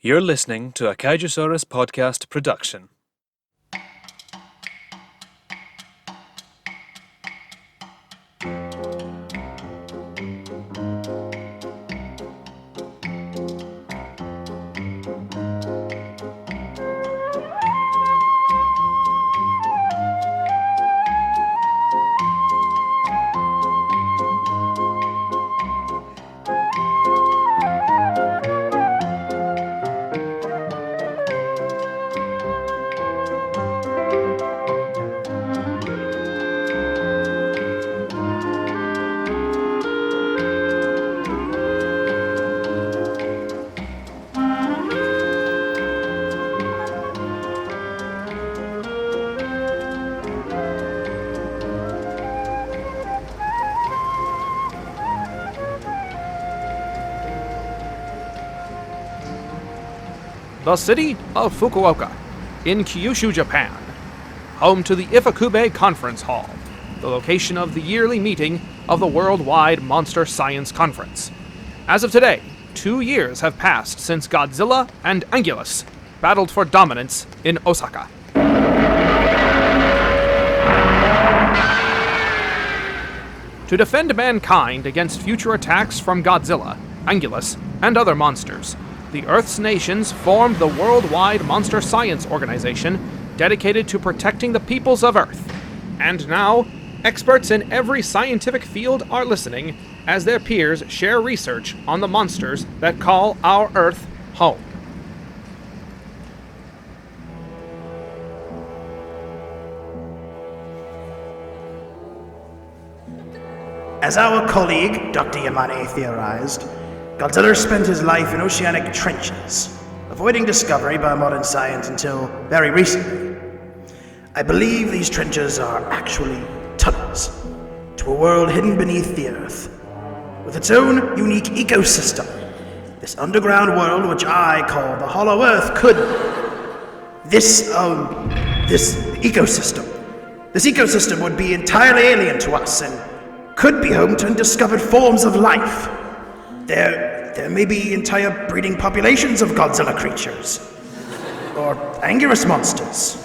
You're listening to a Kaijusaurus Podcast production. The city of Fukuoka, in Kyushu, Japan, home to the Ifukube Conference Hall, the location of the yearly meeting of the Worldwide Monster Science Conference. As of today, 2 years have passed since Godzilla and Anguirus battled for dominance in Osaka. To defend mankind against future attacks from Godzilla, Anguirus, and other monsters, the Earth's nations formed the Worldwide Monster Science Organization, dedicated to protecting the peoples of Earth. And now, experts in every scientific field are listening as their peers share research on the monsters that call our Earth home. As our colleague, Dr. Yamane, theorized, Godzilla spent his life in oceanic trenches, avoiding discovery by modern science until very recently. I believe these trenches are actually tunnels to a world hidden beneath the Earth, with its own unique ecosystem. This underground world, which I call the Hollow Earth, could... This ecosystem would be entirely alien to us and could be home to undiscovered forms of life. There may be entire breeding populations of Godzilla creatures. Or Anguirus monsters.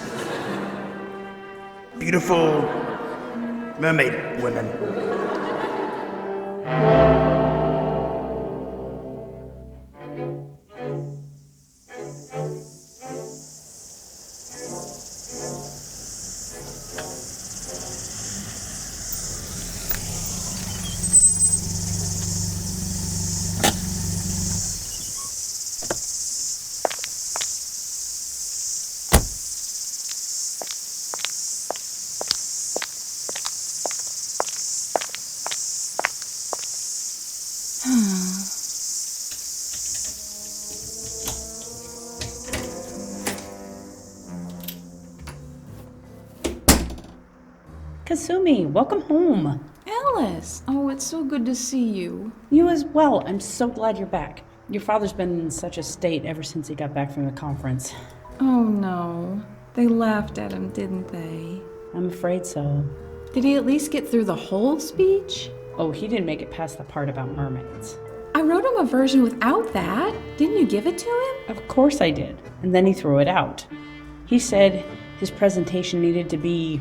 Beautiful mermaid women. Kasumi, welcome home. Alice! Oh, it's so good to see you. You as well. I'm so glad you're back. Your father's been in such a state ever since he got back from the conference. Oh no. They laughed at him, didn't they? I'm afraid so. Did he at least get through the whole speech? Oh, he didn't make it past the part about mermaids. I wrote him a version without that. Didn't you give it to him? Of course I did. And then he threw it out. He said his presentation needed to be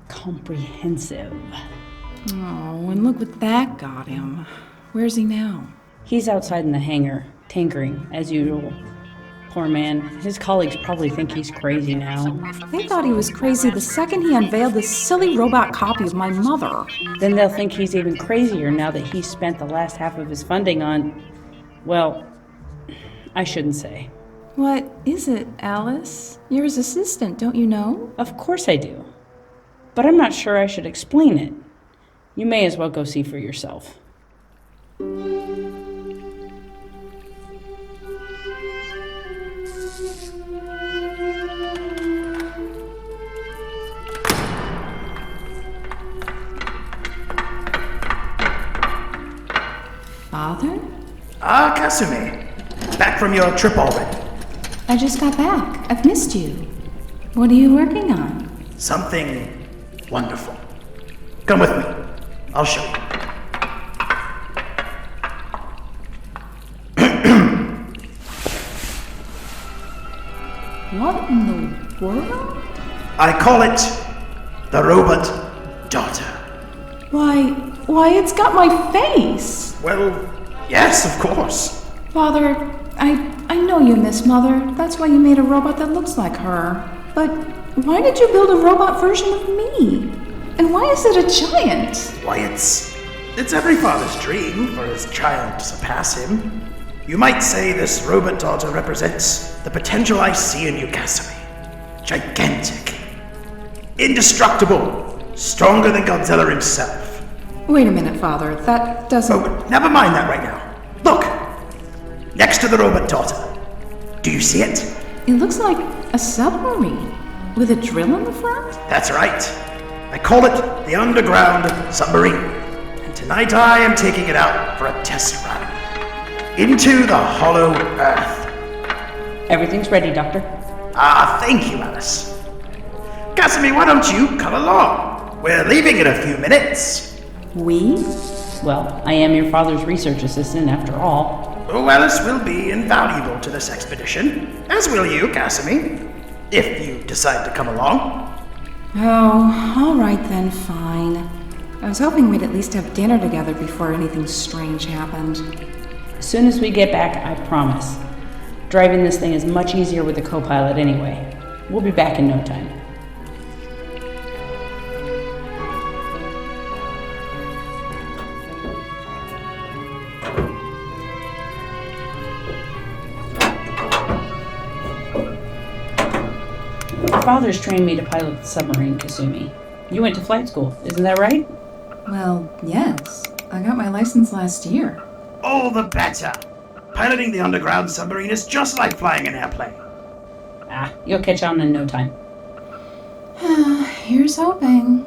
comprehensive. Oh, and look what that got him. Where's he now? He's outside in the hangar, tinkering, as usual. Poor man. His colleagues probably think he's crazy now. They thought he was crazy the second he unveiled this silly robot copy of my mother. Then they'll think he's even crazier now that he spent the last half of his funding on... Well, I shouldn't say. What is it, Alice? You're his assistant, don't you know? Of course I do. But I'm not sure I should explain it. You may as well go see for yourself. Father? Ah, Kasumi. Back from your trip already. I just got back. I've missed you. What are you working on? Something wonderful. Come with me. I'll show you. What in the world? I call it the Robot Daughter. Why, it's got my face! Well, yes, of course. Father, I know you miss Mother. That's why you made a robot that looks like her. But why did you build a robot version of me? And why is it a giant? Why, it's every father's dream for his child to surpass him. You might say this Robot Daughter represents the potential I see in you, Kasumi. Gigantic. Indestructible. Stronger than Godzilla himself. Wait a minute, Father. That doesn't... Oh, never mind that right now. Look! Next to the Robot Daughter. Do you see it? It looks like a submarine with a drill in the front? That's right. I call it the Underground Submarine. And tonight I am taking it out for a test run. Into the hollow earth. Everything's ready, Doctor. Ah, thank you, Alice. Kasumi, why don't you come along? We're leaving in a few minutes. We? Well, I am your father's research assistant after all. Oh, Alice will be invaluable to this expedition, as will you, Kasumi, if you decide to come along. Oh, all right then, fine. I was hoping we'd at least have dinner together before anything strange happened. As soon as we get back, I promise. Driving this thing is much easier with a co-pilot anyway. We'll be back in no time. Your father's trained me to pilot the submarine, Kasumi. You went to flight school, isn't that right? Well, yes. I got my license last year. All the better. Piloting the underground submarine is just like flying an airplane. You'll catch on in no time. Here's hoping.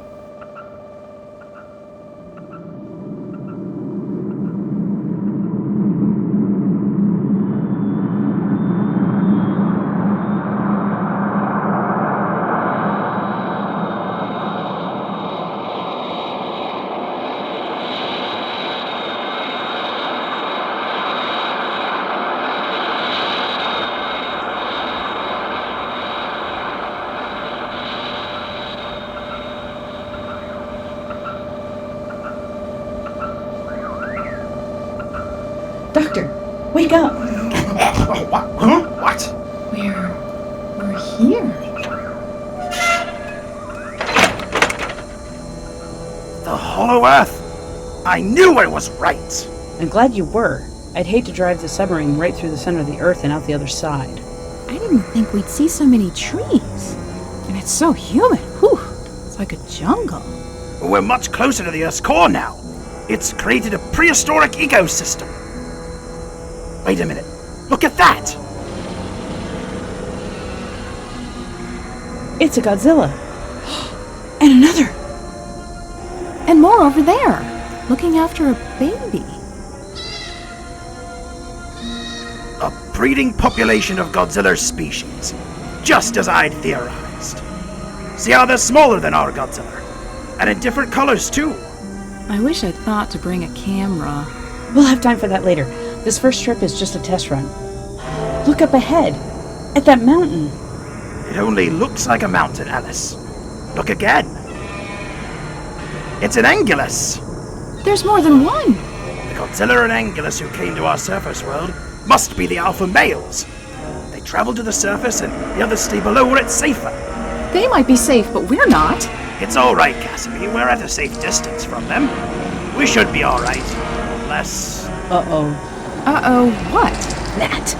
Doctor, wake up! What? Huh? What? We're here. The hollow earth. I knew I was right. I'm glad you were. I'd hate to drive the submarine right through the center of the Earth and out the other side. I didn't think we'd see so many trees. And it's so humid. Whew. It's like a jungle. We're much closer to the Earth's core now. It's created a prehistoric ecosystem. Wait a minute. Look at that! It's a Godzilla. And another. And more over there, looking after a baby. A breeding population of Godzilla species, just as I'd theorized. See how they're smaller than our Godzilla, and in different colors too. I wish I'd thought to bring a camera. We'll have time for that later. This first trip is just a test run. Look up ahead, at that mountain. It only looks like a mountain, Alice. Look again. It's an Anguirus. There's more than one. The Godzilla and Anguirus who came to our surface world must be the alpha males. They travel to the surface and the others stay below where it's safer. They might be safe, but we're not. It's all right, Kasumi. We're at a safe distance from them. We should be all right. Unless... Uh-oh. Uh-oh, what? That.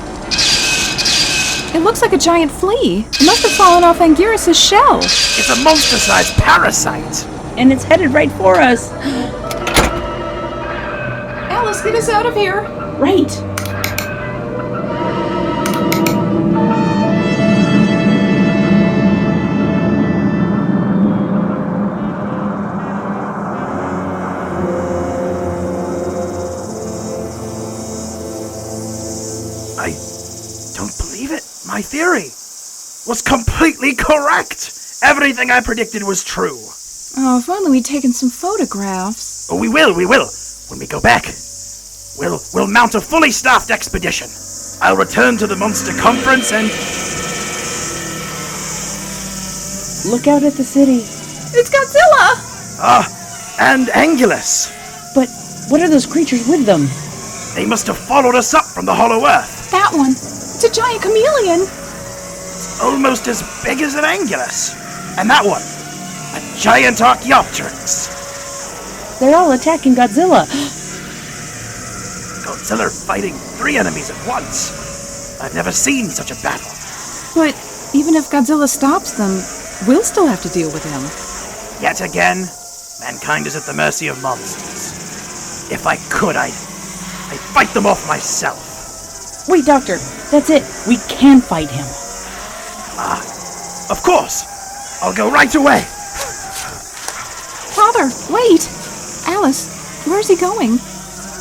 It looks like a giant flea. It must have fallen off Anguirus' shell. It's a monster-sized parasite. And it's headed right for us. Alice, get us out of here. Right. I don't believe it. My theory was completely correct. Everything I predicted was true. Oh, if only we'd taken some photographs. Oh, we will. When we go back, we'll mount a fully staffed expedition. I'll return to the monster conference and... Look out at the city. It's Godzilla! And Anguirus. But what are those creatures with them? They must have followed us up from the Hollow Earth. That one. It's a giant chameleon. Almost as big as an Anguirus. And that one, a giant Archaeopteryx. They're all attacking Godzilla. Godzilla fighting 3 enemies at once. I've never seen such a battle. But even if Godzilla stops them, we'll still have to deal with him. Yet again, mankind is at the mercy of monsters. If I could, I'd fight them off myself. Wait, Doctor. That's it. We can fight him. Of course. I'll go right away. Father, wait! Alice, where's he going?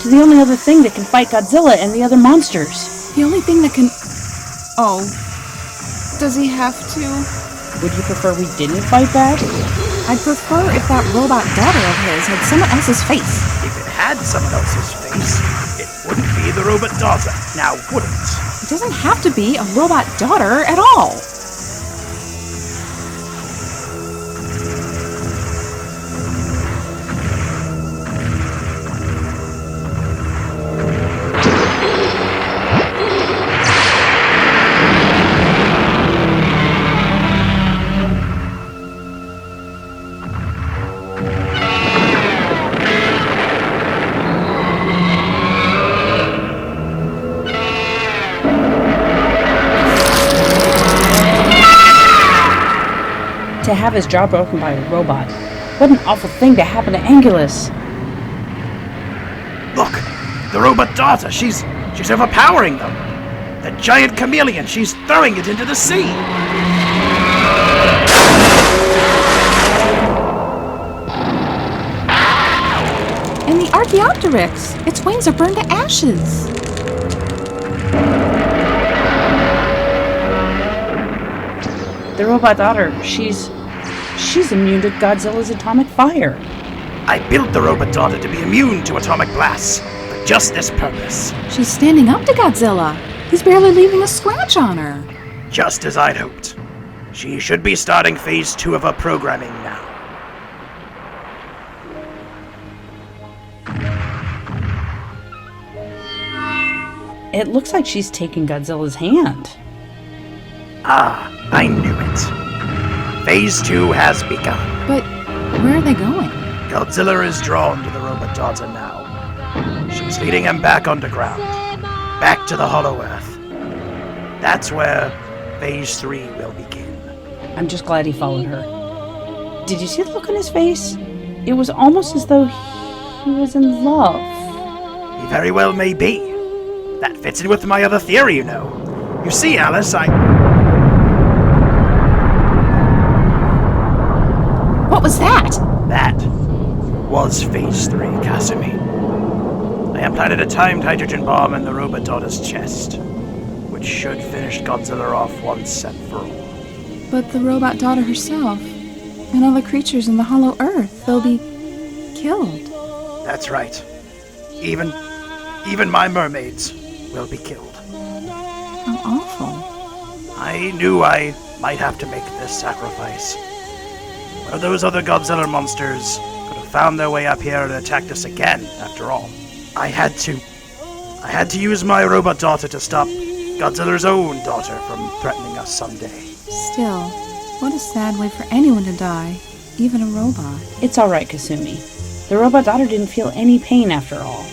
To the only other thing that can fight Godzilla and the other monsters. The only thing that can... Oh. Does he have to? Would you prefer we didn't fight that? I'd prefer if that robot daughter of his had someone else's face. If it had someone else's face, it wouldn't be the robot daughter, now would it? It doesn't have to be a robot daughter at all. To have his jaw broken by a robot. What an awful thing to happen to Anguirus. Look, the robot daughter, she's overpowering them. The giant chameleon, she's throwing it into the sea. And the Archaeopteryx, its wings are burned to ashes. The robot daughter, she's immune to Godzilla's atomic fire. I built the robot daughter to be immune to atomic blasts for just this purpose. She's standing up to Godzilla. He's barely leaving a scratch on her. Just as I'd hoped. She should be starting phase 2 of her programming now. It looks like she's taking Godzilla's hand. I knew it. Phase 2 has begun. But where are they going? Godzilla is drawn to the robot daughter now. She's leading him back underground. Back to the Hollow Earth. That's where phase 3 will begin. I'm just glad he followed her. Did you see the look on his face? It was almost as though he was in love. He very well may be. That fits in with my other theory, you know. You see, Alice, What was that? That was phase 3, Kasumi. I implanted a timed hydrogen bomb in the robot daughter's chest, which should finish Godzilla off once and for all. But the robot daughter herself, and all the creatures in the Hollow Earth, they'll be killed. That's right. Even my mermaids will be killed. How awful. I knew I might have to make this sacrifice. One of those other Godzilla monsters could have found their way up here and attacked us again, after all. I had to use my robot daughter to stop Godzilla's own daughter from threatening us someday. Still, what a sad way for anyone to die, even a robot. It's alright, Kasumi. The robot daughter didn't feel any pain after all.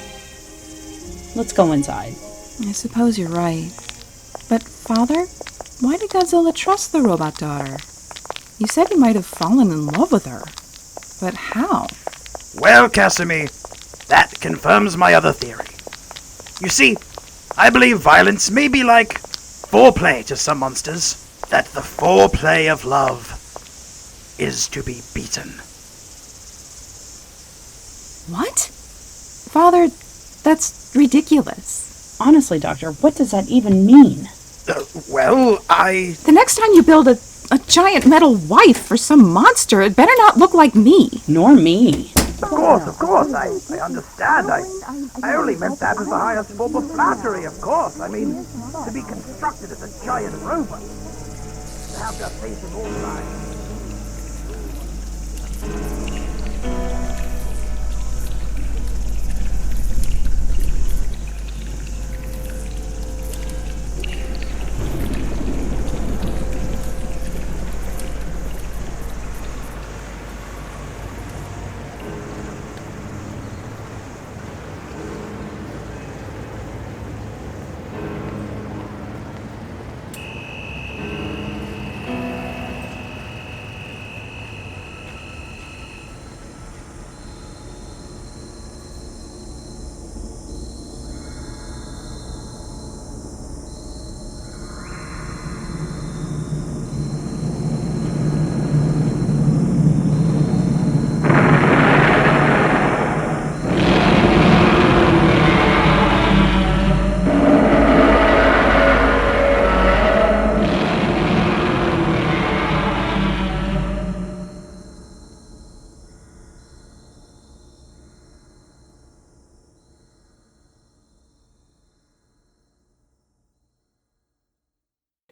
Let's go inside. I suppose you're right. But, Father, why did Godzilla trust the robot daughter? You said he might have fallen in love with her. But how? Well, Kasumi, that confirms my other theory. You see, I believe violence may be like foreplay to some monsters. That the foreplay of love is to be beaten. What? Father, that's ridiculous. Honestly, Doctor, what does that even mean? The next time you build a giant metal wife for some monster, it better not look like me. Nor me. Of course, I understand. I only meant that as the highest form of flattery, of course. I mean, to be constructed as a giant robot. To have their face in all lines.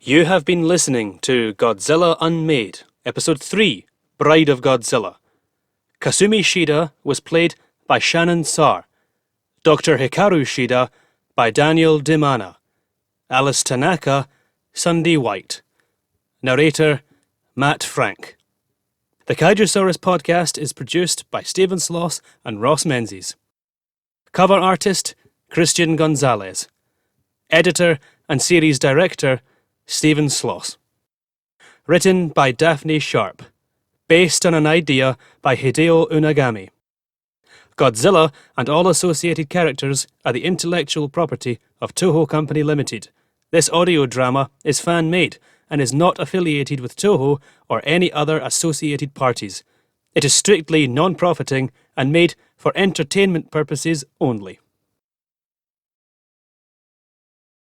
You have been listening to Godzilla Unmade, Episode 3, Bride of Godzilla. Kasumi Shida was played by Shannon Sarr. Dr. Hikaru Shida by Daniel Dimana. Alice Tanaka, Sunday White. Narrator, Matt Frank. The Kaijusaurus Podcast is produced by Stephen Sloss and Ross Menzies. Cover artist, Christian Gonzalez. Editor and series director, Stephen Sloss. Written by Daphne Sharp. Based on an idea by Hideo Unagami. Godzilla and all associated characters are the intellectual property of Toho Company Limited. This audio drama is fan-made and is not affiliated with Toho or any other associated parties. It is strictly non-profiting and made for entertainment purposes only.